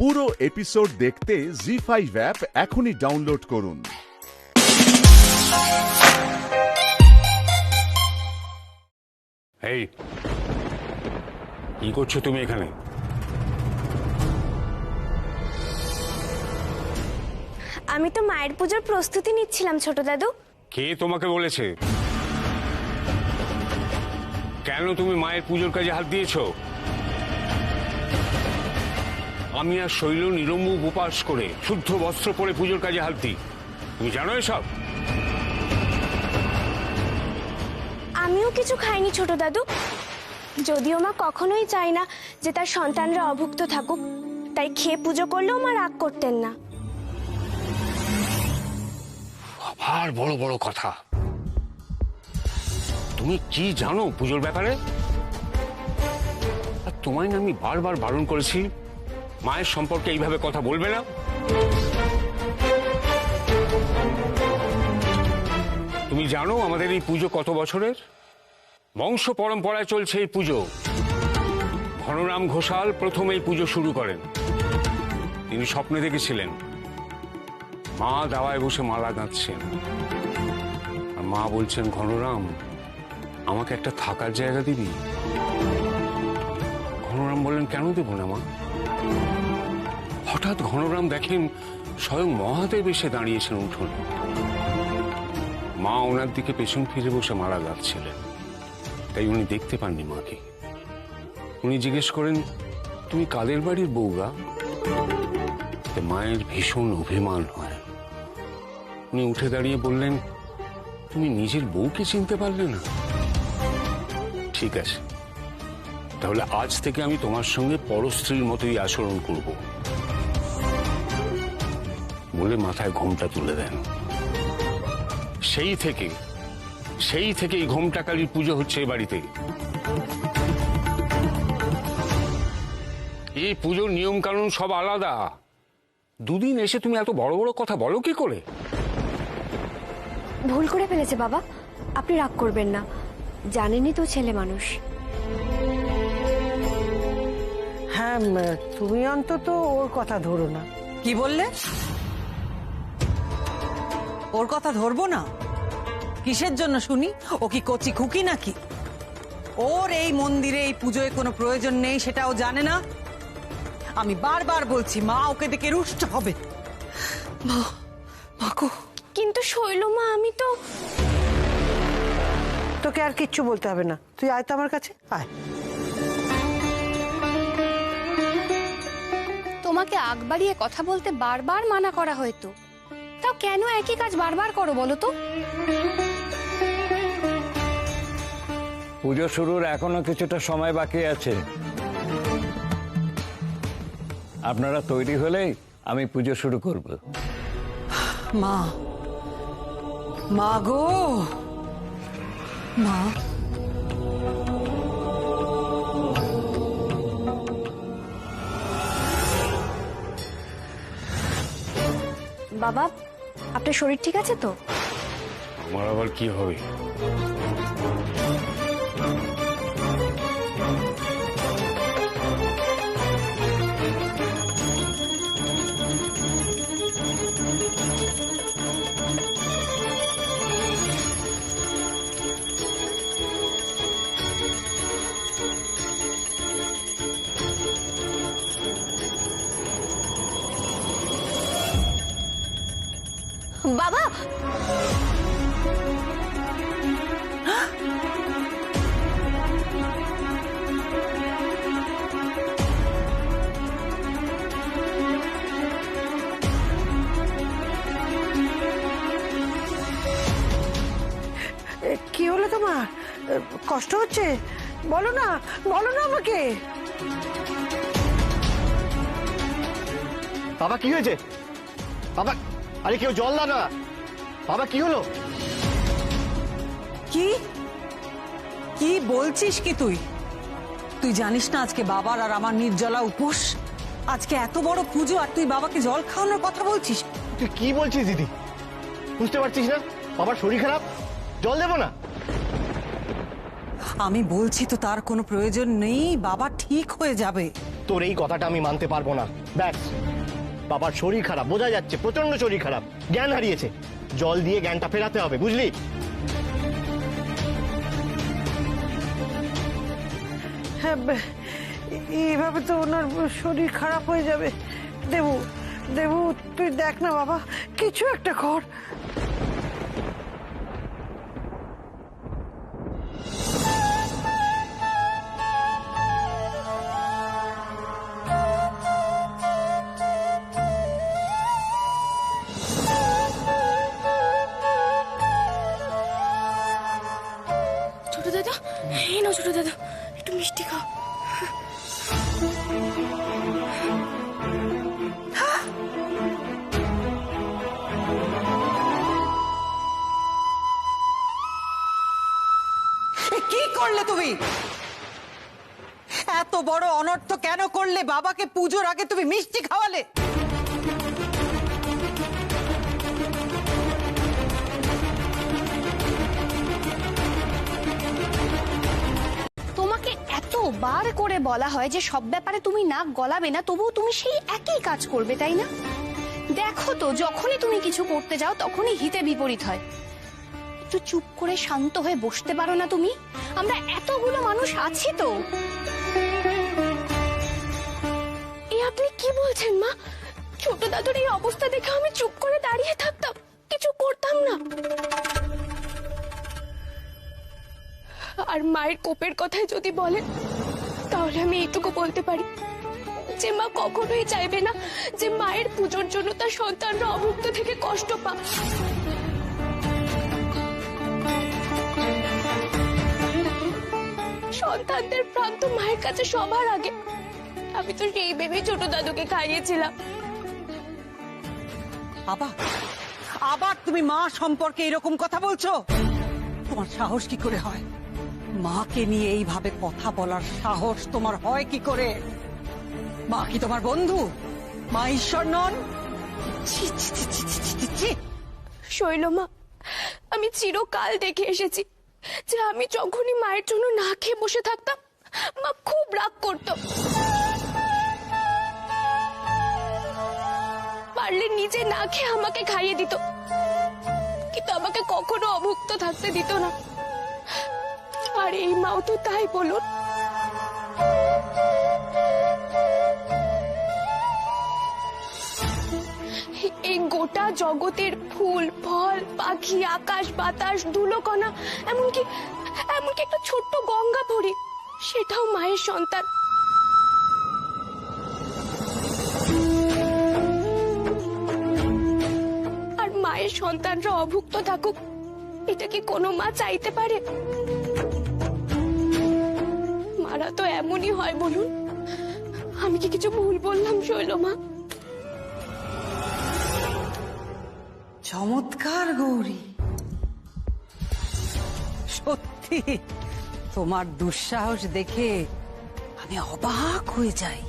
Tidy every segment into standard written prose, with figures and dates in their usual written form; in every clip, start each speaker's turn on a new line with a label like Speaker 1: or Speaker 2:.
Speaker 1: পুরো এপিসোড দেখতে জি5 অ্যাপ এখনই ডাউনলোড করুন।
Speaker 2: এই কি করছো তুমি এখানে?
Speaker 3: আমি তো মায়ের পূজার প্রস্তুতি নিচ্ছিলাম ছোট দাদু।
Speaker 2: কে তোমাকে বলেছে? কেন তুমি মায়ের পুজোর কাজে হাত দিয়েছো? আমি আর শৈল নিরম্বুক উপাস করে শুদ্ধ বস্ত্র পরে পুজোর কাজে হাত দিই, তুমি জানো এসব?
Speaker 3: আমিও কিছু খাইনি ছোট দাদু, যদিও মা কখনোই চায় না যে তার সন্তানরা অভুক্ত থাকুক, তাই খেয়ে পুজো করলেও মা রাগ করতেন না।
Speaker 2: আবার বড় বড় কথা। তুমি কি জানো পুজোর ব্যাপারে? আর তোমায় না আমি বারবার বারণ করেছি মায়ের সম্পর্কে এইভাবে কথা বলবে না। তুমি জানো আমাদের এই পুজো কত বছরের? বংশ পরম্পরায় চলছে এই পুজো। ঘনরাম ঘোষাল প্রথম এই পুজো শুরু করেন। তিনি স্বপ্নে দেখেছিলেন মা দাওয়ায় বসে মালা গাঁথছেন, আর মা বলছেন, ঘনরাম আমাকে একটা থাকার জায়গা দিবি? ঘনরাম বললেন, কেন দেব না মা? হঠাৎ ঘনরাম দেখেন স্বয়ং মহাদেব এসে দাঁড়িয়েছেন উঠোনে। মা ওনার দিকে পেছন ফিরে বসে মালা গাঁথছিলেন, তাই উনি দেখতে পাননি মাকে। উনি জিজ্ঞেস করেন, তুমি কাদের বাড়ির বউ গা? মায়ের ভীষণ অভিমান হয়। উনি উঠে দাঁড়িয়ে বললেন, তুমি নিজের বউকে চিনতে পারলে না? ঠিক আছে, তাহলে আজ থেকে আমি তোমার সঙ্গে পরস্ত্রীর মতোই আচরণ করব বলে মাথায় ঘোমটা তুলে দেন। সেই থেকে এই ঘোমটা কালীর পুজো হচ্ছে এ বাড়িতে। এই পুজোর নিয়ম কানুন সব আলাদা। দুদিন এসে তুমি এত বড় বড় কথা বলো কি করে?
Speaker 3: ভুল করে ফেলেছে বাবা, আপনি রাগ করবেন না, জানেনই তো ছেলে মানুষ।
Speaker 4: হ্যাঁ, তুমি অন্তত ওর কথা ধরো না।
Speaker 5: কি বললে? ওর কথা ধরবো না? কিসের জন্য শুনি? ও কি কচি খুকি নাকি? ওর এই মন্দিরে এই পুজোয় কোনো প্রয়োজন নেই, সেটা ও জানে না? আমি বারবার বলছি মা ওকে দেখে রুষ্ট হবে। মাকো।
Speaker 3: কিন্তু শৈল মা, আমি তো...
Speaker 4: তোকে আর কিচ্ছু বলতে হবে না, তুই আয় তো আমার কাছে, আয়।
Speaker 6: তোমাকে আগ বাড়িয়ে কথা বলতে বারবার মানা করা হয়তো, তাও কেন একই কাজ বারবার করো বলো তো?
Speaker 7: পুজো শুরুর এখনো কিছুটা সময় বাকি আছে। আপনারা তৈরি হলেই আমি পুজো শুরু করব।
Speaker 5: মা, মা গো, মা।
Speaker 3: বাবা, আপনার শরীর ঠিক আছে তো?
Speaker 2: আমার আবার কি হবে?
Speaker 3: বাবা,
Speaker 4: কি হলো তোমার? কষ্ট হচ্ছে? বলো না, বলো না আমাকে।
Speaker 8: বাবা কি হয়েছে? বাবা, আরে কেউ জল দাও না। বাবা কি হলো?
Speaker 5: কি কি বলছিস কি তুই? তুই জানিস না আজকে বাবার আর আমার নির্জলা উপোস? আজকে এত বড় পুজো আর তুই বাবাকে জল খাওয়ানোর কথা বলছিস?
Speaker 8: তুই কি বলছিস দিদি? বুঝতে পারছিস না বাবার শরীর খারাপ? জল দেবো না?
Speaker 5: আমি বলছি তো তার কোনো প্রয়োজন নেই, বাবা ঠিক হয়ে যাবে।
Speaker 8: তোর এই কথাটা আমি মানতে পারবো না। ব্যাস, বাবার শরীর খারাপ, বোঝা যাচ্ছে প্রচন্ড শরীর খারাপ, জ্ঞান হারিয়েছে। জল দিয়ে জ্ঞানটা ফেরাতে হবে, বুঝলি?
Speaker 4: হ্যাঁ, এইভাবে তো ওনার শরীর খারাপ হয়ে যাবে। দেবু, দেবু, তুই দেখ না বাবা, কিছু একটা কর।
Speaker 3: ছোট দাদা, এই নাও ছোট দাদা, একটু মিষ্টি খাও।
Speaker 5: কি করলে তুমি? এত বড় অনর্থ কেন করলে? বাবাকে পুজোর আগে তুমি মিষ্টি খাওয়ালে।
Speaker 6: তোমাকে এতবার করে বলা হয় যে সব ব্যাপারে তুমি নাক গলাবে না, তবুও তুমি সেই একই কাজ করবে, তাই না? দেখো তো, যখনই তুমি কিছু করতে যাও তখনই হিতে বিপরীত হয়। একটু চুপ করে শান্ত হয়ে বসতে পারো না তুমি? আমরা এতগুলো মানুষ আছি তো।
Speaker 3: এ আপনি কি বলছেন মা? ছোট দাদুর এই অবস্থা দেখে আমি চুপ করে দাঁড়িয়ে থাকতাম, কিছু করতাম না? আর মায়ের কোপের কথায় যদি বলেন, তাহলে আমি এইটুকু বলতে পারি যে মা কখনোই চাইবে না যে মায়ের পুজোর জন্য তার সন্তানরা অভুক্ত থেকে কষ্ট পাক। সন্তানদের প্রাণ তো মায়ের কাছে সবার আগে। আমি তো সেই ভেবে ছোট দাদুকে খাইয়েছিলাম।
Speaker 5: আবার তুমি মা সম্পর্কে এরকম কথা বলছো? তোমার সাহস কি করে হয়? মাকে নিয়ে এইভাবে কথা বলার সাহস তোমার হয় কি করে? মা কি তোমার বন্ধু? মা ঈশ্বর নন? ছি, ছি, ছি, ছি, ছি, ছি, ছি, ছি।
Speaker 3: শৈলমা, আমি চিরকাল দেখে এসেছি যে আমি যখনই মায়ের জন্য না খেয়ে বসে থাকতাম, মা খুব রাগ করত। পারলে নিজে না খেয়ে আমাকে খাইয়ে দিত, কিন্তু আমাকে কখনো অভুক্ত থাকতে দিত না। আর এই মাও তো তাই, বলুন। এই গোটা জগতের ফুল, ফল, পাখি, আকাশ, বাতাস, ধুলোকণা, এমনকি একটা ছোট্ট গঙ্গা পড়ি, সেটাও মায়ের সন্তান। আর মায়ের সন্তানরা অভুক্ত থাকুক, এটা কি কোনো মা চাইতে পারে? মারা তো এমনই হয়, বলুন। আমি কি কিছু ভুল বললাম শৈলমা?
Speaker 5: চমৎকার গৌরী, সত্যি তোমার দুঃসাহস দেখে আমি অবাক হয়ে যাই।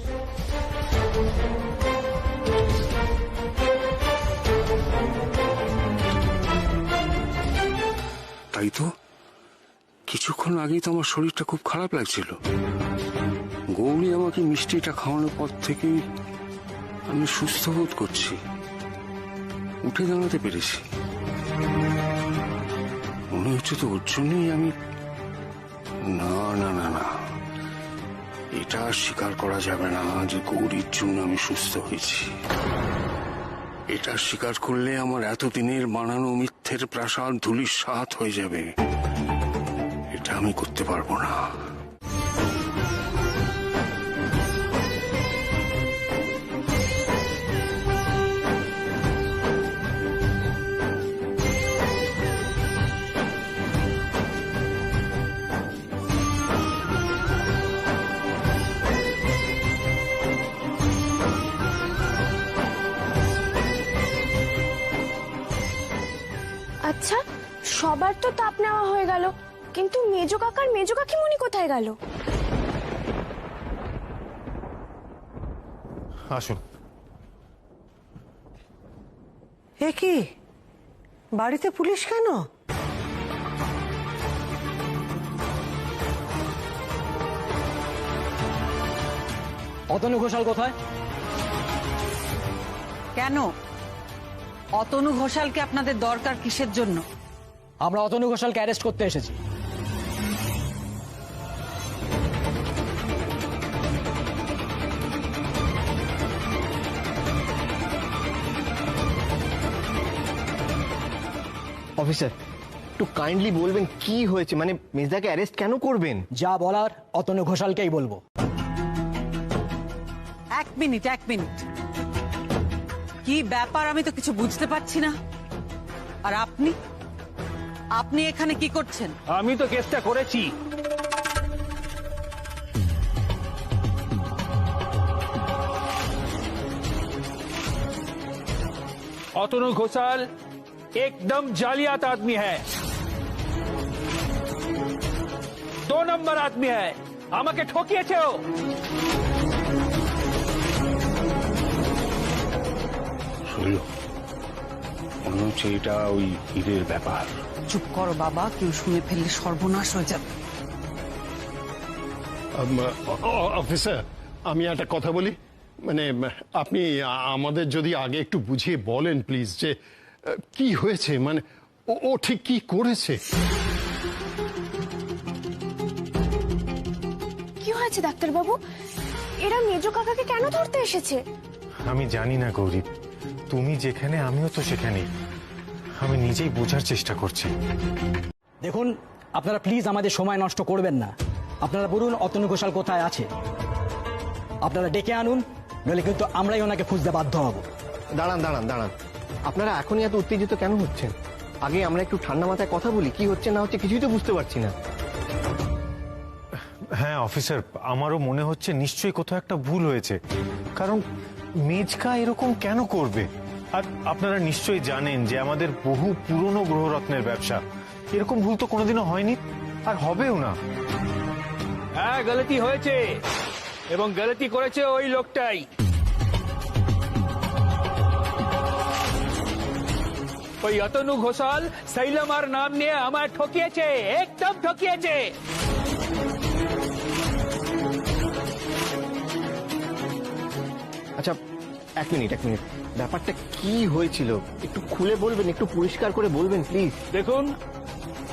Speaker 2: তাই তো, কিছুক্ষণ আগেই তো আমার শরীরটা খুব খারাপ লাগছিল। গৌরী আমাকে মিষ্টিটা খাওয়ানোর পর থেকেই আমি সুস্থ বোধ করছি, উঠে দাঁড়াতে পেরেছি। মনে হচ্ছে তো ওর জন্যই আমি। না না না না, এটা স্বীকার করা যাবে না যে গৌরীর জন্য আমি সুস্থ হয়েছি। এটা স্বীকার করলে আমার এতদিনের বানানো মিথ্যের প্রাসাদ ধূলিসাৎ হয়ে যাবে। এটা আমি করতে পারবো না।
Speaker 3: আচ্ছা, সবার তো তাপ নেওয়া হয়ে গেল, কিন্তু মেজো কাকার মেজো কাকিমণি কোথায় গেল?
Speaker 8: আসুন।
Speaker 4: এ কি, বাড়িতে পুলিশ কেন?
Speaker 9: অতনু ঘোষাল কোথায়?
Speaker 5: কেন অতনু ঘোষালকে আপনাদের দরকার কিসের জন্য?
Speaker 9: আমরা অতনু ঘোষালকে অ্যারেস্ট করতে এসেছি।
Speaker 8: অফিসার, একটু কাইন্ডলি বলবেন কি হয়েছে, মানে মেজদাকে অ্যারেস্ট কেন করবেন?
Speaker 9: যা বলার অতনু ঘোষালকেই বলবো।
Speaker 5: এক মিনিট কি ব্যাপার আমি তো কিছু বুঝতে পারছি না। আর আপনি আপনি এখানে কি করছেন?
Speaker 2: আমি তো কেসটা করেছি।
Speaker 10: অতনু ঘোষাল एकदम जालियात आदमी है, 2 नंबर आदमी है, আমাকে ঠকিয়েছে ও।
Speaker 2: শৈল, মনে হচ্ছে এটা ওই হীরের ব্যাপার।
Speaker 5: চুপ করো বাবা, কেউ শুনে ফেললে সর্বনাশ হয়ে যাবে।
Speaker 11: অফিসার, আমি একটা কথা বলি, মানে আপনি আমাদের যদি আগে একটু বুঝিয়ে বলেন প্লিজ, যে কি হয়েছে, মানে ও ঠিক কি করেছে?
Speaker 3: কি হয়েছে ডাক্তারবাবু? এরা মেজো কাকাকে কেন ধরতে এসেছে?
Speaker 12: আমি জানি না গৌরী, তুমি যেখানে আমিও তো সেখানেই। আমি নিজেই বোঝার চেষ্টা করছি।
Speaker 9: দেখুন, আপনারা প্লিজ আমাদের সময় নষ্ট করবেন না। আপনারা বলুন অতনু ঘোষাল কোথায় আছে। আপনারা ডেকে আনুন, নইলে কিন্তু আমরাই ওনাকে খুঁজতে বাধ্য হব।
Speaker 8: দাঁড়ান দাঁড়ান দাঁড়ান, আপনারা এখনই এত উত্তেজিত কেন হচ্ছেন? আগে আমরা একটু ঠান্ডা মাথায় কথা বলি, কি হচ্ছে না হচ্ছে কিছুই তো বুঝতে পারছি না।
Speaker 12: হ্যাঁ অফিসার, আমারও মনে হচ্ছে নিশ্চয়ই কোথাও একটা ভুল হয়েছে, কারণ মেজকা এরকম কেন করবে? আর আপনারা নিশ্চয়ই জানেন যে আমাদের বহু পুরনো গ্রহরত্নের ব্যবসা, এরকম ভুল তো কোনোদিনও হয়নি আর হবেও না।
Speaker 10: হ্যাঁ, গলতি হয়েছে এবং গলতি করেছে ওই লোকটাই। ওই অতনু ঘোষাল শৈলমার নাম নিয়ে আমায় ঠকিয়েছে, একদম ঠকিয়েছে।
Speaker 8: আচ্ছা, এক মিনিট, ব্যাপারটা কি হয়েছিল একটু খুলে বলবেন, একটু পরিষ্কার করে বলবেন প্লিজ।
Speaker 10: দেখুন,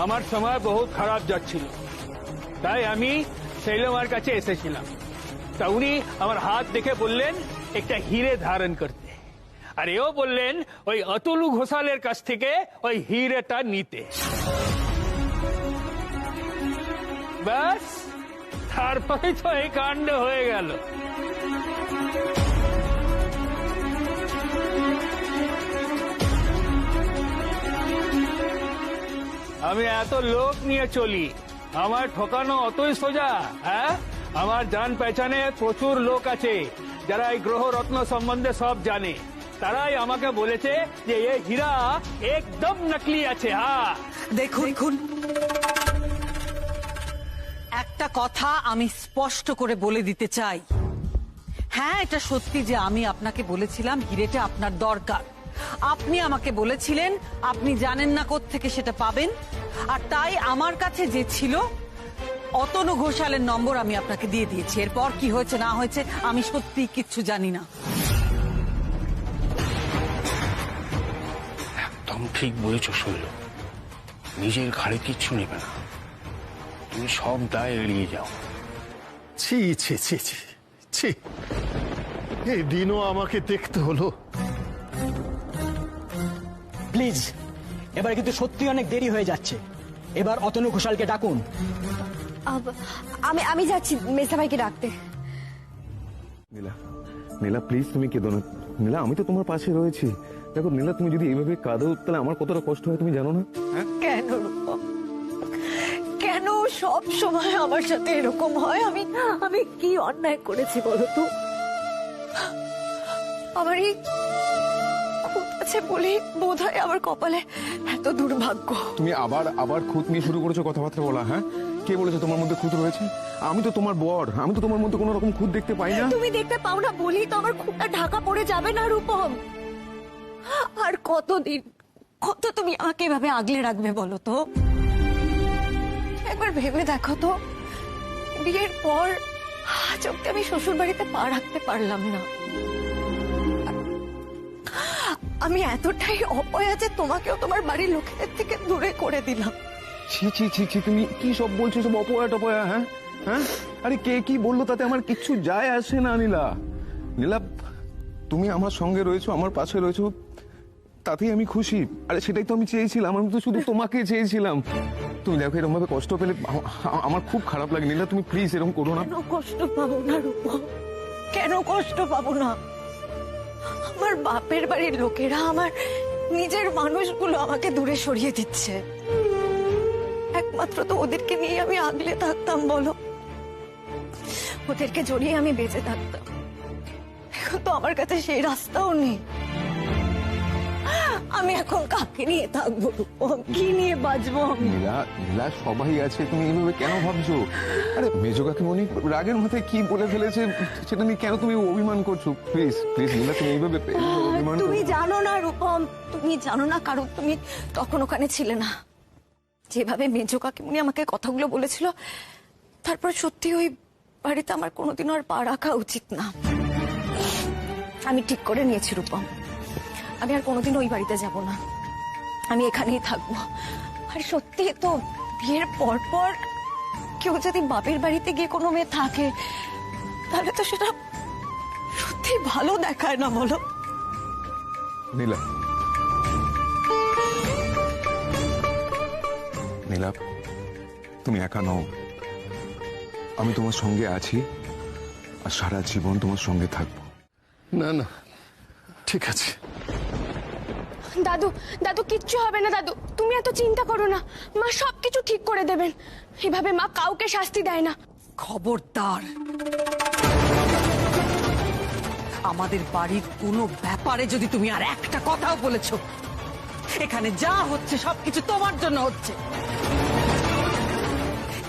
Speaker 10: আমার সময় বহুত খারাপ যাচ্ছিল, তাই আমি শৈলমার কাছে এসেছিলাম। তা উনি আমার হাত দেখে বললেন একটা হিরে ধারণ করতে, আর এও বললেন ওই অতনু ঘোষালের কাছ থেকে ওই হিরেটা নিতে। ব্যাস, তারপরে তো এই কাণ্ড হয়ে গেল। আমি এত লোক নিয়ে চলি, আমার ঠকানো অতই সোজা? হ্যাঁ, আমার জান পেছনে প্রচুর লোক আছে যারা এই গ্রহ রত্ন সম্বন্ধে সব জানে। তারাই আমাকে বলেছে যে এই হীরা একদম নকলি আছে। হ্যাঁ
Speaker 5: দেখুন, একটা কথা আমি স্পষ্ট করে বলে দিতে চাই। হ্যাঁ, এটা সত্যি যে আমি আপনাকে বলেছিলাম হিরেটা আপনার দরকার। আপনি আমাকে বলেছিলেন আপনি জানেন না কোত্থেকে সেটা পাবেন, আর তাই আমার কাছে যে ছিল অতনু ঘোষালের নম্বর আমি আপনাকে দিয়ে দিয়েছি। এরপর কি হয়েছে না হয়েছে আমি সত্যি কিচ্ছু জানি না।
Speaker 2: একদম ঠিক বলেছ শৈল, নিজের ঘাড়ে কিচ্ছু নেবে না, তুমি সব দায় এড়িয়ে যাও।
Speaker 11: ছি ছি ছি ছি ছি, এই দিনও আমাকে দেখতে হলো।
Speaker 9: প্লিজ, এবার কিন্তু সত্যি অনেক দেরি হয়ে যাচ্ছে। এবার অতনু ঘোষালকে ডাকুন।
Speaker 3: আমি যাচ্ছি মেজদা ভাইকে ডাকতে।
Speaker 1: নীলা প্লিজ তুমি কেঁদো না। নীলা, আমি তো তোমার পাশে রয়েছি। দেখো নীলা, তুমি যদি এইভাবে কাঁদো তাহলে আমার কতটা কষ্ট হয় তুমি জানো না?
Speaker 4: কেন রূপম? কেন সব সময় আমার সাথে এরকম হয়? আমি কি অন্যায় করেছি বলো তো?
Speaker 3: আমার এই খুঁত আছে বলে বোধ হয় আমার কপালে এত দুর্ভাগ্য।
Speaker 1: তুমি আবার খুঁত নিয়ে শুরু করেছো কথাবার্তা বলা। হ্যাঁ, কে বলেছে তোমার মধ্যে খুঁত রয়েছে? আমি তো তোমার বর, আমি তো তোমার মধ্যে কোনো রকম খুঁত দেখতে পাই না।
Speaker 3: তুমি দেখতে পাও না বলেই তো আমার খুঁতটা ঢাকা পড়ে যাবে না রূপম। আর কতদিন, কত তুমি আমাকে এভাবে আগলে রাখবে বলো তো? একবার ভেবে দেখো তো, বিয়ের পর
Speaker 4: আজ অব্দি আমি শ্বশুর বাড়িতে পা রাখতে পারলাম না। আমি এতটাই অপয়া যে তোমাকেও তোমার বাড়ির লোকেদের থেকে দূরে করে দিলাম।
Speaker 1: ছি ছি ছি ছি, তুমি কি সব বলছো, সব অপয়া টপয়া? হ্যাঁ হ্যাঁ, আরে কে কি বললো তাতে আমার কিচ্ছু যায় আসে না। নীলা, নীলা, তুমি আমার সঙ্গে রয়েছো, আমার পাশে রয়েছো, তাতেই আমি খুশি। আরে সেটাই তো আমি চেয়েছিলাম, আমি তো শুধু তোমাকে চেয়েছিলাম। তুমি দেখো এরকম ভাবে কষ্ট পেলে আমার খুব খারাপ লাগে। নীলা, তুমি প্লিজ এরকম করো না।
Speaker 4: কেন কষ্ট পাবো না রূপম, কেন কষ্ট পাবো না? আমার বাপের বাড়ির লোকেরা, আমার নিজের মানুষগুলো আমাকে দূরে সরিয়ে দিচ্ছে। একমাত্র তো ওদেরকে নিয়ে আমি আগলে থাকতাম, বলো, ওদেরকে জড়িয়ে আমি বেঁচে থাকতাম। এখন তো আমার কাছে সেই রাস্তাও নেই। আমি এখন কাকে নিয়ে থাকবো রূপম, কি নিয়ে বাঁচবো আমি?
Speaker 1: নীলা, নীলা, সবাই আছে, তুমি এইভাবে কেন ভাবছো? আরে মেজো কাকিমণি রাগের মাথায় কি বলে ফেলেছে সেটা নিয়ে কেন তুমি অভিমান করছো? প্লিজ প্লিজ নীলা, তুমি এইভাবে অভিমান করো
Speaker 4: তুমি
Speaker 1: না।
Speaker 4: জানো না রূপম, তুমি জানো না, কারণ তুমি তখন ওখানে ছিলে না। যেভাবে মেজো কাকিমুনি আমাকে কথাগুলো বলেছিল, তারপর সত্যি ওই বাড়িতে আমার কোনোদিনও আর পা রাখা উচিত না। আমি ঠিক করে নিয়েছি রূপম, আমি আর কোনোদিন ওই বাড়িতে যাব না, আমি এখানেই থাকবো। আর সত্যি তো বিয়ের পর পর কেউ যদি বাপের বাড়িতে গিয়ে কোনো মেয়ে থাকে, তাহলে তো সেটা সত্যি ভালো দেখায় না, বলো?
Speaker 1: নীলা, নীলা, তুমি একা নও, আমি তোমার সঙ্গে আছি আর সারা জীবন তোমার সঙ্গে থাকবো।
Speaker 11: না না, ঠিক আছে।
Speaker 3: দাদু, দাদু, কিচ্ছু হবে না দাদু, তুমি এত চিন্তা করো না, মা সবকিছু ঠিক করে দেবেন। এভাবে মা কাউকে শাস্তি দেয় না।
Speaker 5: খবরদার, আমাদের বাড়ির কোনো ব্যাপারে যদি তুমি আর একটা কথাও বলেছো, এখানে যা হচ্ছে সবকিছু তোমার জন্য হচ্ছে।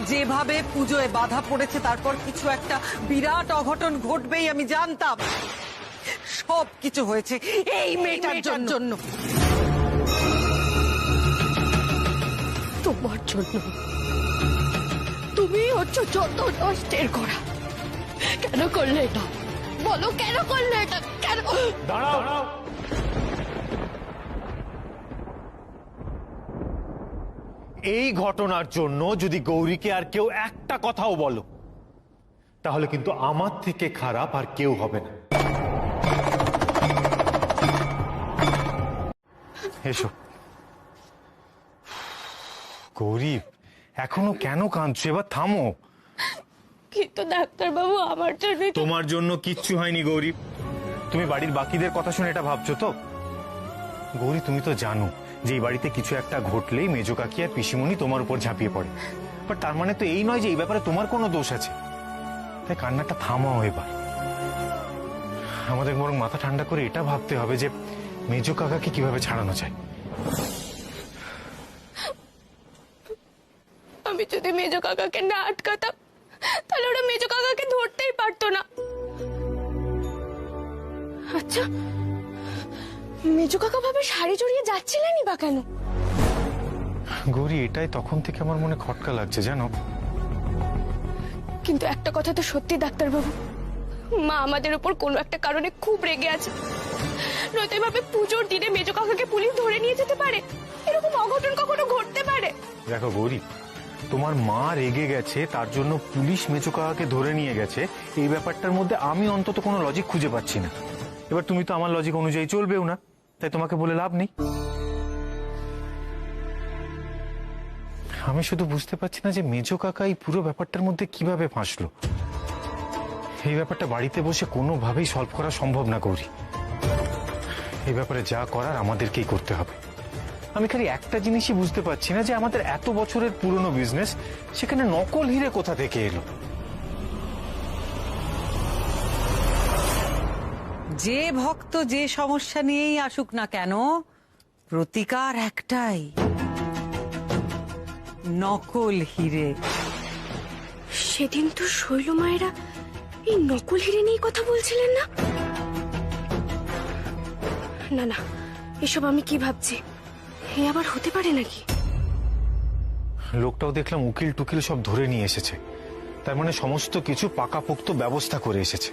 Speaker 5: যেভাবে পুজোয় বাধা পড়েছে, তারপর কিছু একটা বিরাট অঘটন ঘটবেই আমি জানতাম। সবকিছু হয়েছে এই মেয়েটার জন্য।
Speaker 3: তোমার জন্য। তুমি হচ্ছে যত নষ্টের করা। কেন করলে এটা? বলো, কেন করলে এটা? কেন?
Speaker 12: দাঁড়াও, এই ঘটনার জন্য যদি গৌরীকে আর কেউ একটা কথাও বলো, তাহলে কিন্তু আমার থেকে খারাপ আর কেউ হবে না। এসো। গৌরী, এখনো কেন কাঁদছো? এবার থামো।
Speaker 3: কিন্তু ডাক্তারবাবু, আমার জন্য।
Speaker 12: তোমার জন্য কিচ্ছু হয়নি গৌরী, তুমি বাড়ির বাকিদের কথা শুনে এটা ভাবছো তো? গৌরী, তুমি তো জানো যে এই বাড়িতে কিছু একটা ঘটলেই মেজো কাকি আর পিসিমণি তোমার উপর ঝাঁপিয়ে পড়ে। বাট তার মানে তো এই নয় যে এই ব্যাপারে তোমার কোনো দোষ আছে। তাই কান্নাটা থামাও এবার। আমাদের বরং মাথা ঠান্ডা করে এটা ভাবতে হবে যে মেজো কাকাকে কিভাবে ছাড়ানো যায়।
Speaker 3: আমি যদি মেজো কাকাকে না আটকাতাম, তাহলে ওরা মেজো কাকাকে ধরতেই পারতো না। আচ্ছা, মেজো কাকা ভাবে শাড়ি জড়িয়ে যাচ্ছিলেনই বা কেন?
Speaker 12: গৌরী, এটাই তখন থেকে আমার মনে খটকা লাগছে, জানো।
Speaker 3: কিন্তু একটা কথা তো সত্যি ডাক্তারবাবু, মা আমাদের উপর কোনো একটা কারণে খুব রেগে আছে। নয়তো এভাবে পুজোর দিনে মেজো কাকাকে পুলিশ ধরে নিয়ে যেতে পারে? এরকম অঘটন কখনো ঘটতে পারে?
Speaker 12: দেখো গৌরী, তোমার মা রেগে গেছে তার জন্য পুলিশ মেজো কাকাকে ধরে নিয়ে গেছে, এই ব্যাপারটার মধ্যে আমি অন্তত কোনো লজিক খুঁজে পাচ্ছি না। এবার তুমি তো আমার লজিক অনুযায়ী চলবেও না, তাই তোমাকে বলে লাভ নেই। আমি শুধু বুঝতে পারছি না যে মেজো কাকা এই পুরো ব্যাপারটার মধ্যে কিভাবে ফাঁসলো। এই ব্যাপারটা বাড়িতে বসে কোনোভাবেই সলভ করা সম্ভব না গৌরী। এই ব্যাপারে যা করার আমাদেরকেই করতে হবে। আমি খালি একটা জিনিসই বুঝতে পারছি না যে আমাদের এত বছরের পুরনো বিজনেস, সেখানে নকল হিরে কোথা থেকে এলো।
Speaker 5: যে ভক্ত যে সমস্যা নিয়েই আসুক না কেন, প্রতিকার একটাই, নকল হিরে।
Speaker 3: সেদিন তো শৈল মায়েরা এই নকল হিরে নিয়ে কথা বলছিলেন না? না না, এসব আমি কি ভাবছি, এ আবার হতে পারে নাকি?
Speaker 12: লোকটাও দেখলাম উকিল টুকিল সব ধরে নিয়ে এসেছে। তার মানে সমস্ত কিছু পাকাপোক্ত ব্যবস্থা করে এসেছে।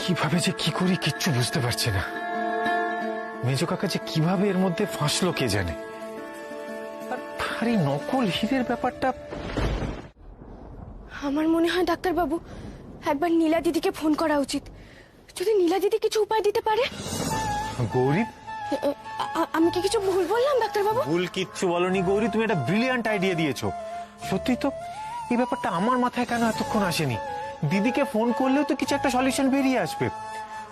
Speaker 12: কিভাবে যে কি করি কিচ্ছু বুঝতে পারছি না। মেজো কাকা যে কিভাবে এর মধ্যে ফাঁসলো কে জানে। আর এই নকল হীরের ব্যাপারটা
Speaker 3: আমার মনে হয় ডাক্তারবাবু একবার নীলা দিদিকে ফোন করা উচিত। যদি নীলা দিদি কিছু উপায় দিতে পারে।
Speaker 12: গৌরী,
Speaker 3: আমি কি কিছু ভুল বললাম ডাক্তারবাবু?
Speaker 12: ভুল কিচ্ছু বলনি গৌরী, তুমি একটা ব্রিলিয়ান্ট আইডিয়া দিয়েছো। সত্যি তো এই ব্যাপারটা আমার মাথায় কেন এতক্ষণ আসেনি? দিদিকে ফোন করলেও তো কিছু একটা সলিউশন বেরিয়ে আসবে।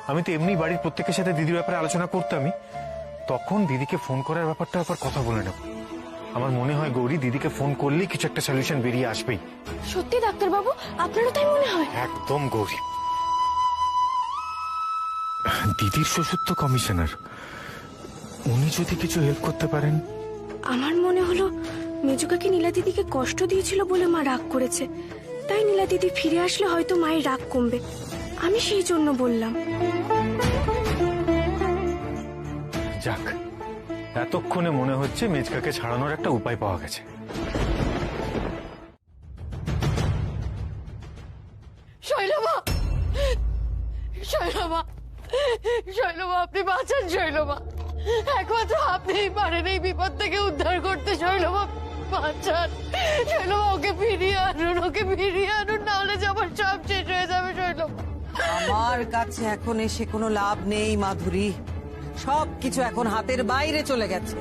Speaker 12: আমি তো এমনি বাড়ির প্রত্যেকের সাথে দিদির ব্যাপারে আলোচনা করতামই, তখন দিদিকে ফোন করার ব্যাপারটা আবার কথা বলে নেব। আমার মনে হয় গৌরী, দিদিকে ফোন করলেই কিছু একটা সলিউশন বেরিয়ে আসবেই।
Speaker 3: সত্যি ডাক্তারবাবু, আপনারও তাই মনে হয়?
Speaker 12: একদম গৌরী। দিদির শ্বশুর তো কমিশনার, উনি যদি কিছু হেল্প করতে পারেন।
Speaker 3: আমার মনে হলো মেজুকাকে নীলা দিদিকে কষ্ট দিয়েছিল বলে মা রাগ করেছে, তাই নীলা দিদি ফিরে আসলে হয়তো মায়ের রাগ কমবে, আমি সেই জন্য বললাম।
Speaker 12: যাক, এতক্ষণে মনে হচ্ছে মেজকাকে ছাড়ানোর একটা উপায় পাওয়া গেছে।
Speaker 4: শৈলমা, শৈলমা, শৈলমা, আপনি বাঁচান শৈলমা। একমাত্র আপনিই পারেন এই বিপদ থেকে উদ্ধার করতে। শৈলমা বাঁচান, শৈলমা, ওকে ফিরিয়ে আনুন, ওকে ফিরিয়ে আনুন, নাহলে যে আমার সব শেষ হয়ে যাবে। শৈলমা,
Speaker 5: আমার কাছে এখন এসে কোনো লাভ নেই মাধুরী, সবকিছু এখন হাতের বাইরে চলে গেছে।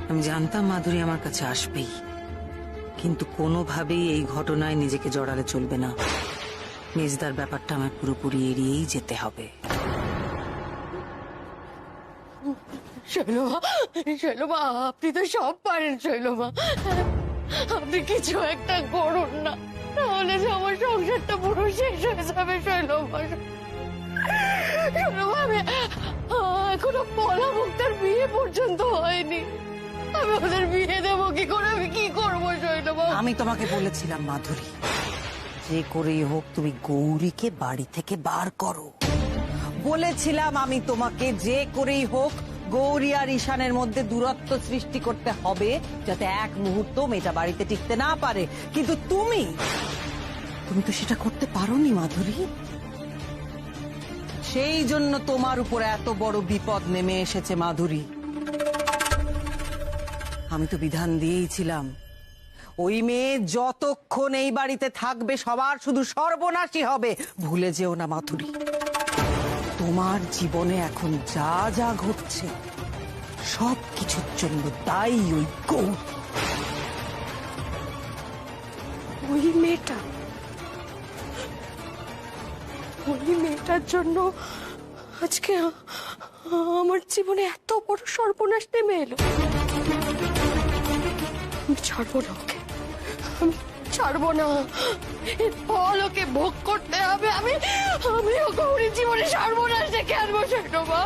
Speaker 5: আমি জানতাম মাধুরী আমার কাছে আসবেই, কিন্তু কোনোভাবেই এই ঘটনায় নিজেকে জড়ালে চলবে না। মেজদার ব্যাপারটা আমার পুরোপুরি এড়িয়েই যেতে হবে।
Speaker 4: শৈলমা, শৈলমা, আপনি তো সব পারেন শৈলমা, আপনি কিছু একটা করুন না, তাহলে যে আমার সংসারটা পুরো শেষ হয়ে যাবে। শৈলমা, শৈলমা, আমি এখনো পলা মুক্তার বিয়ে পর্যন্ত হয়নি, আমি ওদের বিয়ে দেবো কি করে? আমি কি করবো শৈলমা?
Speaker 5: আমি তোমাকে বলেছিলাম মাধুরী, যে করেই হোক তুমি গৌরীকে বাড়ি থেকে বার করো। বলেছিলাম আমি তোমাকে, যে করেই হোক গৌরী আর ঈশানের মধ্যে দূরত্ব সৃষ্টি করতে হবে, যাতে এক মুহূর্ত মেয়েটা বাড়িতে টিকতে না পারে। কিন্তু তুমি তো সেটা করতে পারোনি মাধুরী। সেই জন্য তোমার উপরে এত বড় বিপদ নেমে এসেছে মাধুরী। আমি তো বিধান দিয়েছিলাম, ওই মেয়ে যতক্ষণ এই বাড়িতে থাকবে সবার শুধু সর্বনাশী হবে। ভুলে যেও না মাধুরী, তোমার জীবনে এখন যা যা ঘটছে সব কিছুর জন্য দায়ী ওই গৌরী।
Speaker 3: ওই মেয়েটা, ওই মেয়েটার জন্য আজকে আমার জীবনে এত বড় সর্বনাশ নেমে এলো। আমি ছাড়বো না ওকে, আমি ছাড়বো না, এর ফল ওকে ভোগ করতে হবে। আমিও গৌরীর জীবনে সর্বনাশ ডেকে আনবো। শৈলমা,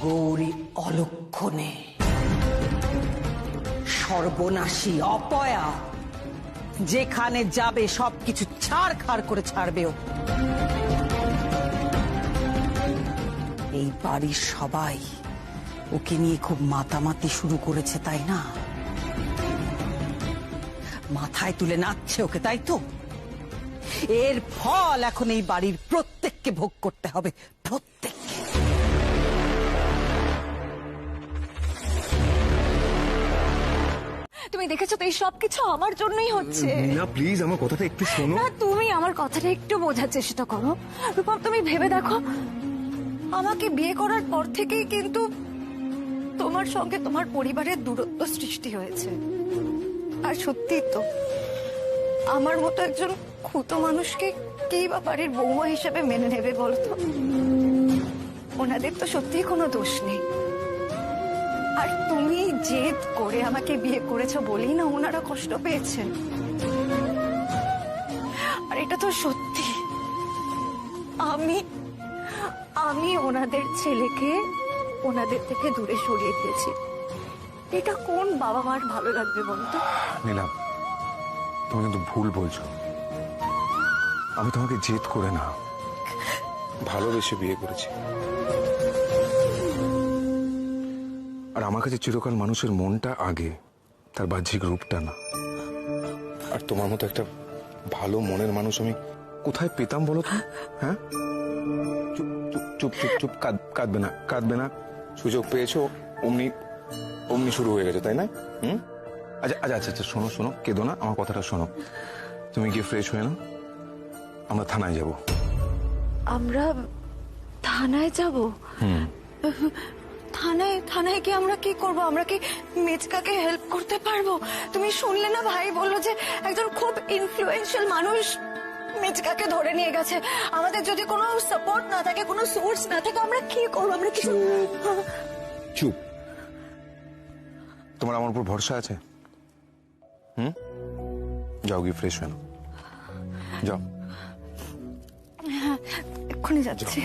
Speaker 5: গৌরী অলক্ষণে সর্বনাশী অপয়া, যেখানে যাবে সবকিছু ছাড়খাড় করে ছাড়বেও। এই বাড়ির সবাই ওকে নিয়ে খুব মাতামাতি শুরু করেছে, তাই না? মাথায় তুলে নাচছে ওকে, তাই তো? এর ফল এখন এই বাড়ির প্রত্যেককে ভোগ করতে হবে, প্রত্যেককে।
Speaker 4: তুমি দেখেছো তো এই সবকিছু আমার জন্যই হচ্ছে।
Speaker 1: না প্লিজ, আমার কথাটা একটু শোনো।
Speaker 4: না, তুমি আমার কথাটা একটু বোঝার চেষ্টা করো। রূপম, তুমি ভেবে দেখো, আমাকে বিয়ে করার পর থেকেই কিন্তু তোমার সঙ্গে তোমার পরিবারের দূরত্ব সৃষ্টি হয়েছে। আর সত্যি তো, আমার মতো একজন খুঁতো মানুষকে কেই বা বাড়ির বৌমা হিসেবে মেনে নেবে বলতো? ওনাদের তো সত্যিই কোনো দোষ নেই। আর তুমি জেদ করে আমাকে বিয়ে করেছো বলেই না ওনারা কষ্ট পেয়েছেন। আর এটা তো সত্যি, আমি ওনাদের ছেলেকে ওনাদের থেকে দূরে সরিয়ে দিয়েছি। এটা কোন বাবা মার ভালো লাগবে বলতো?
Speaker 1: নীলাম, তুমি কিন্তু ভুল বলছো। আমি তোমাকে জেদ করে না, ভালোবেসে বিয়ে করেছি। আর আমার কাছে চিরকাল মানুষের মনটা আগে, তার বাহ্যিক রূপটা না। আর তোমার মতো একটা ভালো মনের মানুষ আমি কোথায় পেতাম বলো তো? হ্যাঁ, চুপ চুপ চুপ চুপ চুপ, কাঁদবে না, কাঁদবে না। সুযোগ পেয়েছো, অমনি অমনি শুরু হয়ে গেছে, তাই না? আচ্ছা আচ্ছা আচ্ছা আচ্ছা, শোনো শোনো, কেঁদো না, আমার কথাটা শোনো। তুমি গিয়ে ফ্রেশ হয়ে নাও, আমরা থানায় যাব।
Speaker 4: আমরা থানায় যাব? থানায় কি আমরা কি করব? আমরা কি মেজকাকে হেল্প করতে পারবো? তুমি শুনলে না, ভাই বললো যে একজন খুব ইনফ্লুয়েন্সিয়াল মানুষ মেজকাকে ধরে নিয়ে গেছে। আমাদের যদি কোনো সাপোর্ট না থাকে, কোনো সোর্স না থাকে, আমরা কি করবো? আমরা কিছু।
Speaker 1: চুপ। তোমার আমার উপর ভরসা আছে? যাও গিয়ে ফ্রেশ হয়ে নাও, যাও।
Speaker 4: হ্যাঁ, এক্ষুনি যাচ্ছি।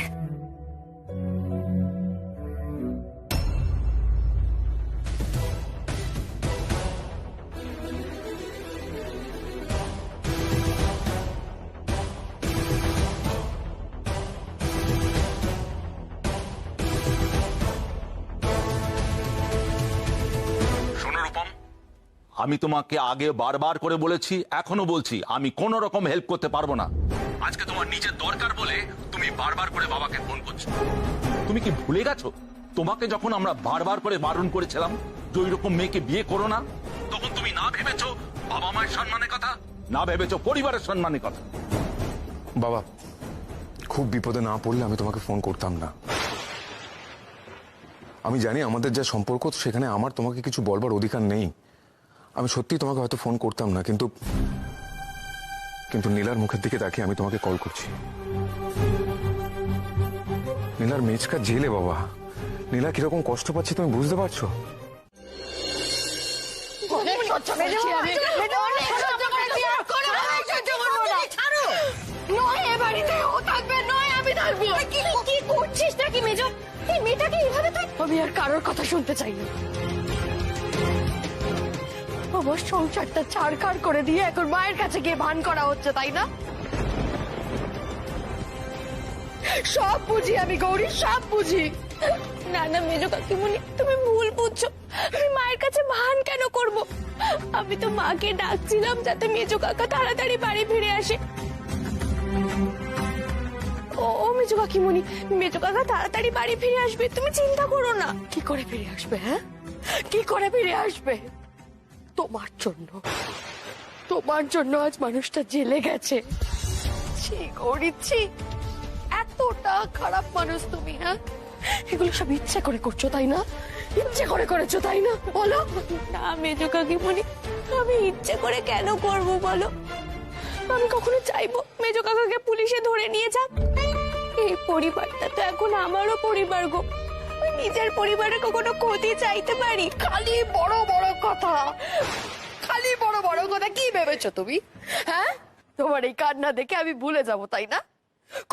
Speaker 13: আমি তোমাকে আগে বারবার করে বলেছি, এখনো বলছি, আমি কোনো রকম হেল্প করতে পারবো না। আজকে তোমার নিজের দরকার বলে তুমি বারবার করে বাবাকে ফোন করছো। তুমি কি ভুলে গেছো তোমাকে যখন আমরা বারবার করে বারণ করেছিলাম যে ওই রকম মেয়েকে বিয়ে করো না, তখন তুমি না ভেবেছো বাবা মায়ের সম্মানের কথা, না ভেবেছো পরিবারের সম্মানের কথা?
Speaker 1: বাবা, খুব বিপদে না পড়লে আমি তোমাকে ফোন করতাম না। আমি জানি আমাদের যা সম্পর্ক, সেখানে আমার তোমাকে কিছু বলবার অধিকার নেই। আমি সত্যি তোমাকে হয়তো ফোন করতাম না, কিন্তু কিন্তু নীলার মুখের দিকে তাকিয়ে আমি তোমাকে কল করছি। নীলার মেজকা জেলে বাবা। নীলা কিরকম কষ্ট পাচ্ছে তুমি বুঝতে পারছো?
Speaker 3: আমি আর কারোর কথা শুনতে চাই না। আমার সংসারটা ছাড়খাড় করে দিয়ে এখন মায়ের কাছে গিয়ে ভান করা হচ্ছে, তাই না? সব বুঝি আমি গৌরী, সব বুঝি। না না মেজো কাকিমুনি, তুমি ভুল বুঝছো। আমি মায়ের কাছে ভান কেন করব? আমি তো মাকে ডাকছিলাম যাতে মেজো কাকা তাড়াতাড়ি বাড়ি ফিরে আসে। ও মেজো কাকিমুনি, মেজো কাকা তাড়াতাড়ি বাড়ি ফিরে আসবে, তুমি চিন্তা করো না। কি করে ফিরে আসবে? হ্যাঁ, কি করে ফিরে আসবে? তোমার জন্য, তোমার জন্য আজ মানুষটা জেলে গেছে। ছি গৌরী, ছি, এতটা খারাপ মানুষ তুমি। হ্যাঁ, এগুলো সব ইচ্ছে করে করছো, তাই না? ইচ্ছে করে করেছো, তাই না? বলো না মেজো কাকিমুনি, আমি ইচ্ছে করে কেন করব বলো? আমি কখনো চাইবো মেজো কাকাকে পুলিশে ধরে নিয়ে যাক? এই পরিবারটা তো এখন আমারও পরিবার গো। আমি নিজের পরিবারের কখনো ক্ষতি চাইতে পারি? খালি বড় বড় কথা, খালি বড় বড় কথা। কি ভেবেছো তুমি? হ্যাঁ, তোমার এই কান্না দেখে আমি ভুলে যাব, তাই না?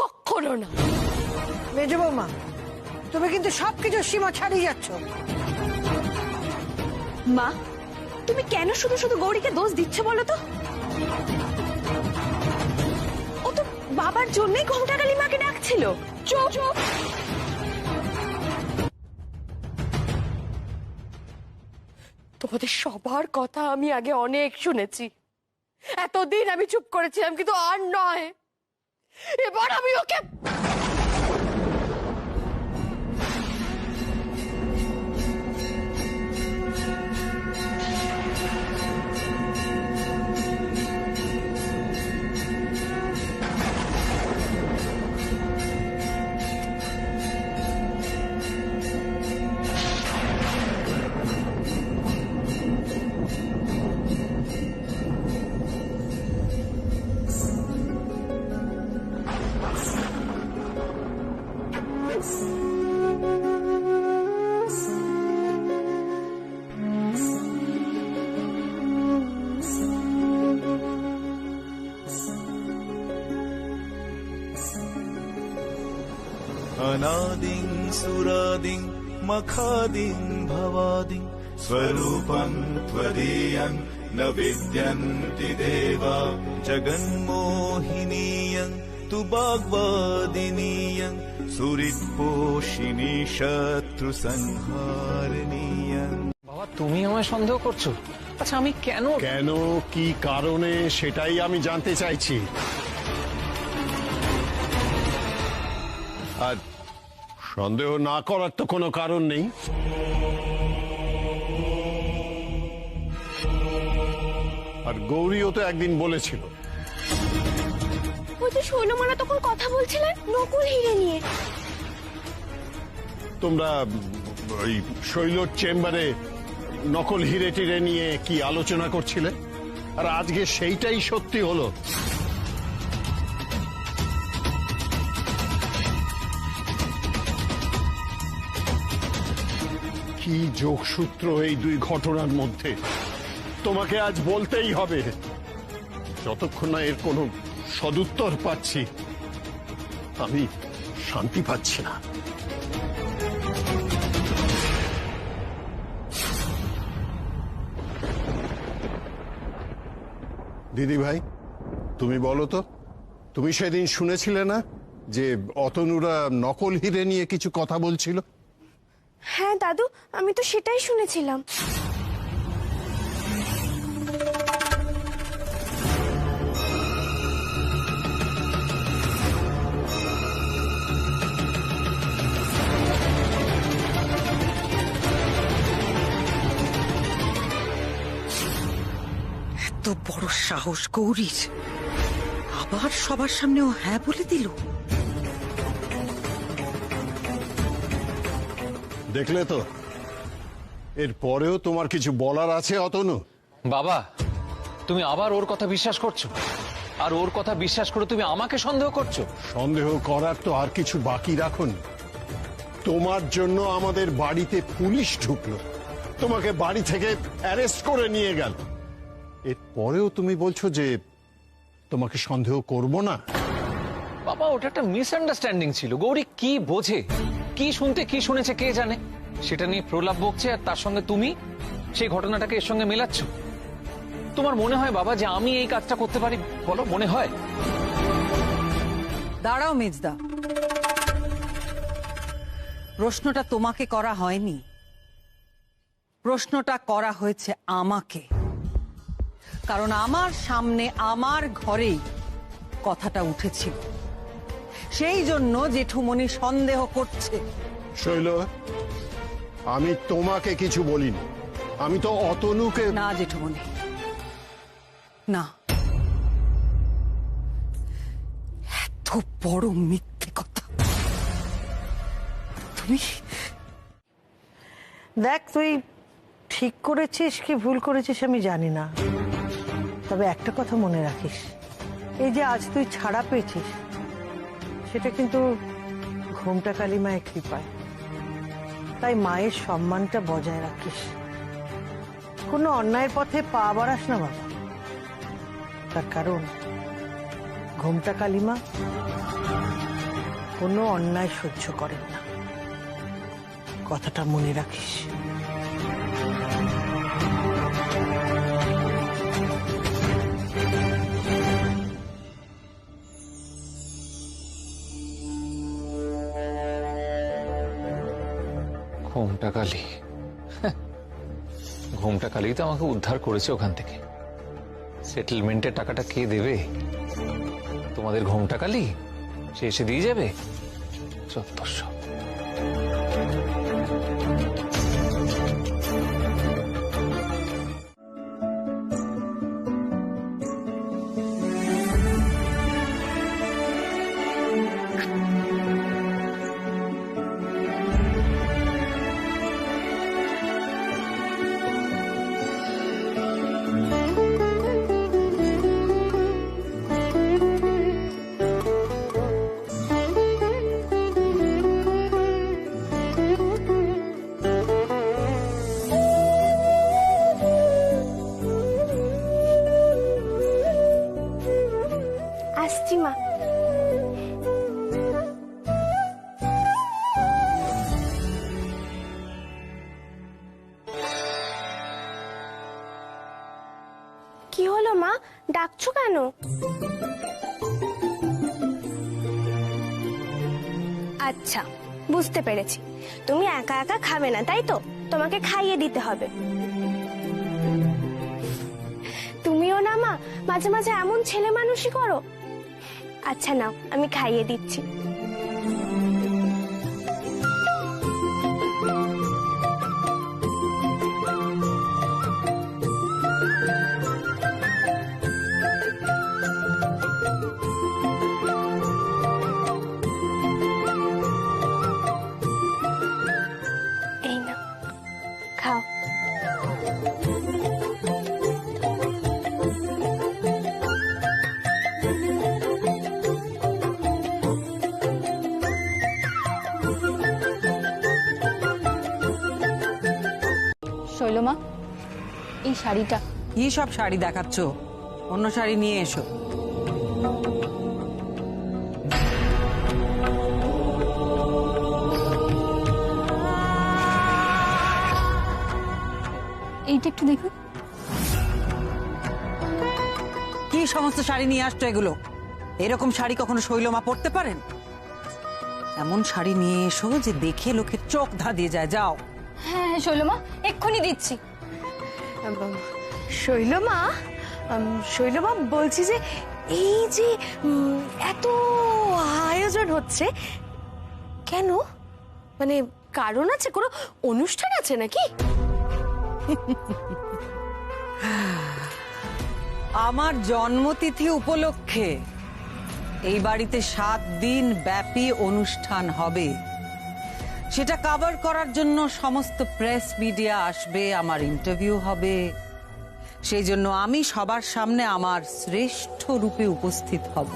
Speaker 3: কখনো না।
Speaker 5: মেজো বৌমা, তুমি কিন্তু সবকিছু সীমা ছাড়িয়ে যাচ্ছ।
Speaker 3: মা, তুমি কেন শুধু শুধু গৌরীকে দোষ দিচ্ছ বলো তো? ও তো বাবার জন্যই ঘণ্টাকালী মাকে ডাকছিল। চুপ চুপ। তোমাদের সবার কথা আমি আগে অনেক শুনেছি, এতদিন আমি চুপ করেছিলাম, কিন্তু আর নয়, এবার আমি ওকে।
Speaker 14: अनादिं सुरादिं मखादिं भवादिं स्वरूपं त्वदीयं न विद्यन्ति देवा जगन्मोहिनीयं तु वाग्वादिनीयं सुहृत्पोषिणी शत्रु संहारणीयं।
Speaker 12: বাবা তুমি আমায় সন্দেহ করছো? আচ্ছা আমি কেন
Speaker 11: কেন কি কারণে সেটাই আমি জানতে চাইছি। আর সন্দেহ না করার তো কোনো কারণ নেই। আর গৌরীও তো একদিন বলেছিল।
Speaker 3: ওই যে শৈলমালা তখন কথা বলছিলেন নকুল হিরে নিয়ে।
Speaker 11: তোমরা ওই শৈলর চেম্বারে নকল হিরে টিরে নিয়ে কি আলোচনা করছিলে, আর আজকে সেইটাই সত্যি হলো। কি যোগসূত্র এই দুই ঘটনার মধ্যে তোমাকে আজ বলতেই হবে। যতক্ষণ না এর কোনো সদুত্তর পাচ্ছি আমি শান্তি পাচ্ছি না। দিদি ভাই তুমি বলো তো, তুমি সেদিন শুনেছিলে না যে অতনুরা নকল হিরে নিয়ে কিছু কথা বলছিল?
Speaker 3: হ্যাঁ দাদু, আমি তো সেটাই শুনেছিলাম।
Speaker 5: এত বড় সাহস গৌরীর, আবার সবার সামনেও হ্যাঁ বলে দিল।
Speaker 11: দেখলে তো, এর পরেও তোমার কিছু বলার আছে অতনু?
Speaker 15: বাবা তুমি আবার ওর কথা বিশ্বাস করছো, আর ওর কথা বিশ্বাস করে তুমি আমাকে সন্দেহ করছো?
Speaker 11: সন্দেহ করার তো আর কিছু বাকি রাখুন। তোমার জন্য আমাদের বাড়িতে পুলিশ ঢুকলো, তোমাকে বাড়ি থেকে অ্যারেস্ট করে নিয়ে গেল। এর পরেও তুমি বলছো যে তোমাকে সন্দেহ করব না?
Speaker 15: বাবা ওটা একটা মিসআন্ডারস্ট্যান্ডিং ছিল। গৌরী কি বোঝে, কি শুনতে কি শুনেছে কে জানে, সেটা নিয়ে প্রলাপ বকছে, আর তার সঙ্গে তুমি সেই ঘটনাটাকে এর সঙ্গে মেলাচ্ছ। তোমার মনে হয় বাবা যে আমি এই কাজটা করতে পারি? বলো মনে হয়?
Speaker 5: দাঁড়াও মেজদা, প্রশ্নটা তোমাকে করা হয়নি, প্রশ্নটা করা হয়েছে আমাকে। কারণ আমার সামনে আমার ঘরেই কথাটা উঠেছিল, সেই জন্য জেঠুমনি সন্দেহ করছে।
Speaker 11: শৈল, আমি তোমাকে কিছু বলিনি, আমি তো অতনুকে।
Speaker 5: না জেঠুমনি, না, এত বড় মিথ্যে কথা তুমি।
Speaker 16: দেখ, তুই ঠিক করেছিস কি ভুল করেছিস আমি জানি না, তবে একটা কথা মনে রাখিস, এই যে আজ তুই ছাড়া পেয়েছিস সেটা কিন্তু ঘোমটা কালী মায়ের কৃপায়। তাই মায়ের সম্মানটা বজায় রাখিস, কোনো অন্যায়ের পথে পা বাড়াস না বাবা। তার কারণ ঘোমটা কালী মা কোনো অন্যায় সহ্য করেন না, কথাটা মনে রাখিস।
Speaker 15: ঘোমটা কালী, ঘোমটা কালী তো আমাকে উদ্ধার করেছে ওখান থেকে। সেটেলমেন্টের টাকাটা কে দেবে? তোমাদের ঘোমটা কালী? সে এসে দিয়ে যাবে? চত্বর সব।
Speaker 3: আসছি মা। কি হলো মা, ডাকছো কেন? আচ্ছা, বুঝতে পেরেছি। তুমি একা একা খাবে না, তাই তো? তোমাকে খাইয়ে দিতে হবে। তুমিও না মা, মাঝে মাঝে এমন ছেলে মানুষই করো। আচ্ছা নাও, আমি খাইয়ে দিচ্ছি। এই না, খাও।
Speaker 6: শৈলমা, এই শাড়িটা।
Speaker 5: কি সব শাড়ি দেখাচ্ছ? অন্য শাড়ি নিয়ে এসো।
Speaker 6: এইটা একটু দেখুন।
Speaker 5: কি সমস্ত শাড়ি নিয়ে আসছো এগুলো? এরকম শাড়ি কখনো শৈলমা পরতে পারেন? এমন শাড়ি নিয়ে এসো যে দেখে লোকের চোখ ধাঁধিয়ে যায়। যাও।
Speaker 6: হ্যাঁ শৈলমা, এক্ষুনি দিচ্ছি।
Speaker 4: শৈলমা, শৈলমা বলছি যে এই যে এত আয়োজন হচ্ছে কেন? মানে কারণ আছে? কোনো অনুষ্ঠান আছে নাকি?
Speaker 5: আমার জন্মতিথি উপলক্ষে এই বাড়িতে 7 দিন ব্যাপী অনুষ্ঠান হবে। সেটা কভার করার জন্য সমস্ত প্রেস মিডিয়া আসবে, আমার ইন্টারভিউ হবে। সেই জন্য আমি সবার সামনে আমার শ্রেষ্ঠ রূপে উপস্থিত হব।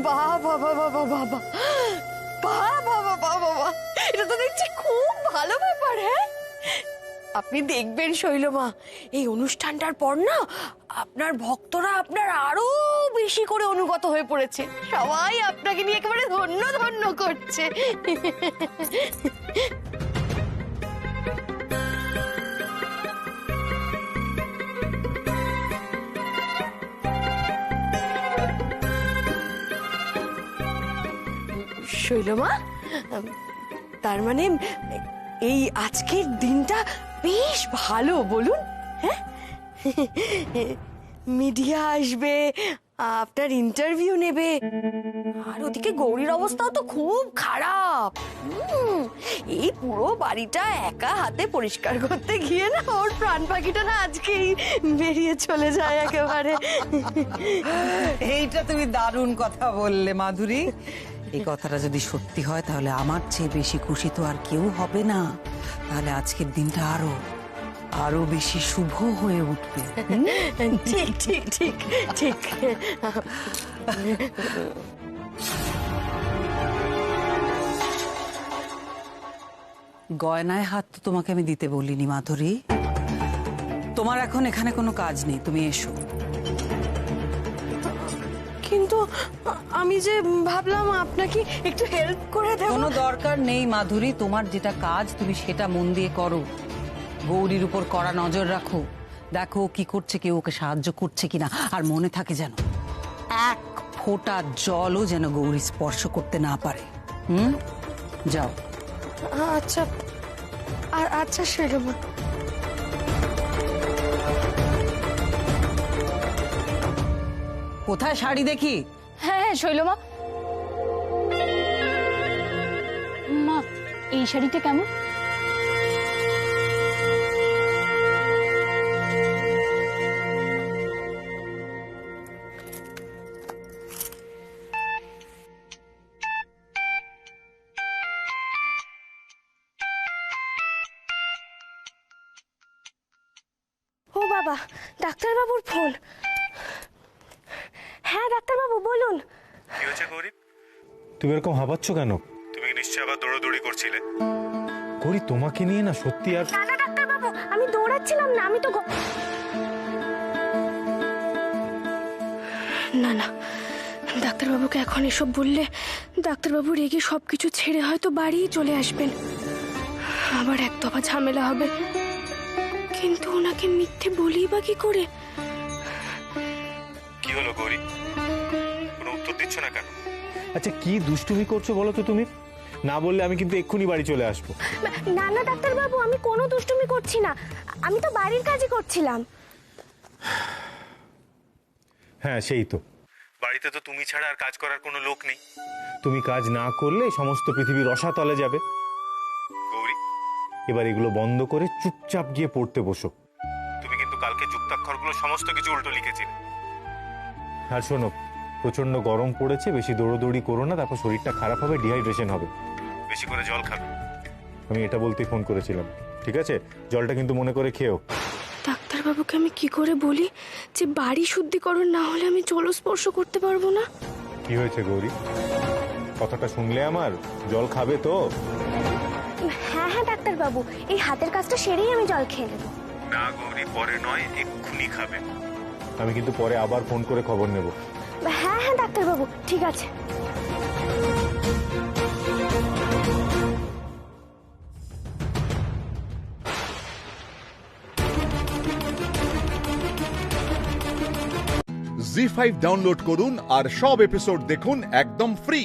Speaker 4: বাহ বাবা বাবা বাবা, বাহ বাবা বাবা বাবা, এটা তো দেখছি খুব ভালো ব্যাপার। হ্যাঁ, আপনি দেখবেন শৈলমা, এই অনুষ্ঠানটার পর না আপনার ভক্তরা আপনার আরো বেশি করে অনুগত হয়ে পড়েছে। সবাই আপনাকে নিয়ে একেবারে ধন্য ধন্য করছে। শৈলমা, তার মানে এই আজকের দিনটা বেশ ভালো, বলুন? হ্যাঁ, মিডিয়া আসবে, আপনার ইন্টারভিউ নেবে, আর ওদিকে গৌরীর অবস্থাও তো খুব খারাপ। এই পুরো বাড়িটা একা হাতে পরিষ্কার করতে গিয়ে না ওর প্রাণ পাখিটা না আজকেই বেরিয়ে চলে যায় একেবারে।
Speaker 5: এইটা তুমি দারুণ কথা বললে মাধুরী। এই কথাটা যদি সত্যি হয় তাহলে আমার চেয়ে বেশি খুশি তো আর কেউ হবে না। তাহলে আজকের দিনটা আরো আরো বেশি শুভ হয়ে উঠবে।
Speaker 4: ঠিক ঠিক ঠিক ঠিক।
Speaker 5: গয়নায় হাত তো তোমাকে আমি দিতে বলিনি মাধুরী। তোমার এখন এখানে কোনো কাজ নেই, তুমি এসো।
Speaker 4: কিন্তু আমি যে ভাবলাম আপনাকে একটু হেল্প করে দেব।
Speaker 5: কোনো দরকার নেই মাধুরী, তোমার যেটা কাজ তুমি সেটা মন দিয়ে করো। গৌরীর উপর কড়া নজর রাখো, দেখো কি করছে, কেউ ওকে সাহায্য করছে কিনা। আর মনে থাকে যেন এক ফোঁটা জলও যেন গৌরী স্পর্শ করতে না পারে। যাও।
Speaker 4: আচ্ছা আচ্ছা শৈলমা।
Speaker 5: কোথায় শাড়ি দেখি?
Speaker 6: হ্যাঁ হ্যাঁ শৈলমা। মা, এই শাড়িটা কেমন?
Speaker 3: ও বাবা, ডাক্তারবাবুর ফোন। হ্যাঁ ডাক্তারবাবু বলুন।
Speaker 12: কি হয়েছে গৌরী? তুমি এরকম হাঁপাচ্ছ কেন? তুমি নিশ্চয়ই আবার দৌড়াদৌড়ি করছিলে। গৌরী, তোমাকে নিয়ে না সত্যি আর।
Speaker 3: না না ডাক্তারবাবু, আমি দৌড়াচ্ছিলাম না, আমি তো না না, ডাক্তারবাবুকে এখন এসব বললে ডাক্তারবাবু রেগে সবকিছু ছেড়ে হয়তো বাড়িই চলে আসবেন, আবার এক দফা ঝামেলা হবে। কিন্তু ওনাকে মিথ্যে বলি বা কি করে?
Speaker 12: কি হলো গৌরী? কোনো উত্তর দিচ্ছ না কেন? আচ্ছা কি দুষ্টুমি করছো বলো তো তুমি? না বললে আমি কিন্তু এক্ষুনি বাড়ি চলে আসবো।
Speaker 6: না না ডাক্তারবাবু, আমি কোনো দুষ্টুমি করছি না, আমি তো বাড়ির কাজই করছিলাম।
Speaker 12: হ্যাঁ সেই তো, বাড়িতে তো তুমি ছাড়া আর কাজ করার কোনো লোক নেই। তুমি কাজ না করলে সমস্ত পৃথিবী রসাতলে যাবে। গৌরী, এবার এগুলো বন্ধ করে চুপচাপ গিয়ে পড়তে বসো। তুমি কিন্তু কালকে যুক্তাক্ষরগুলো সমস্ত কিছু উল্টো লিখেছিলে। আর শোনো, প্রচন্ড গরম পড়েছে, বেশি দৌড়োদৌড়ি করো না, তারপর শরীরটা খারাপ হবে, ডিহাইড্রেশন হবে। বেশি করে জল খাবে। আমি এটা বলতেই ফোন করেছিলাম, ঠিক আছে? জলটা কিন্তু মনে করে খেও।
Speaker 3: ডাক্তারবাবুকে আমি কি করে বলি যে বাড়ি শুদ্ধিকরণ না হলে আমি জলস্পর্শ করতে পারবো না?
Speaker 12: কি হয়েছে গৌরী, কথাটা শুনলে আমার? জল খাবে তো?
Speaker 6: হ্যাঁ হ্যাঁ ডাক্তারবাবু, এই হাতের কাজটা সেরেই আমি জল খেয়ে নেব।
Speaker 12: না গৌরী, পরে নয়, এক্ষুনি খাবে। আমি কিন্তু পরে আবার ফোন করে খবর নেব।
Speaker 6: হ্যাঁ হ্যাঁ ডাক্তারবাবু, ঠিক আছে।
Speaker 14: জি5 ডাউনলোড করুন আর সব এপিসোড দেখুন একদম ফ্রি।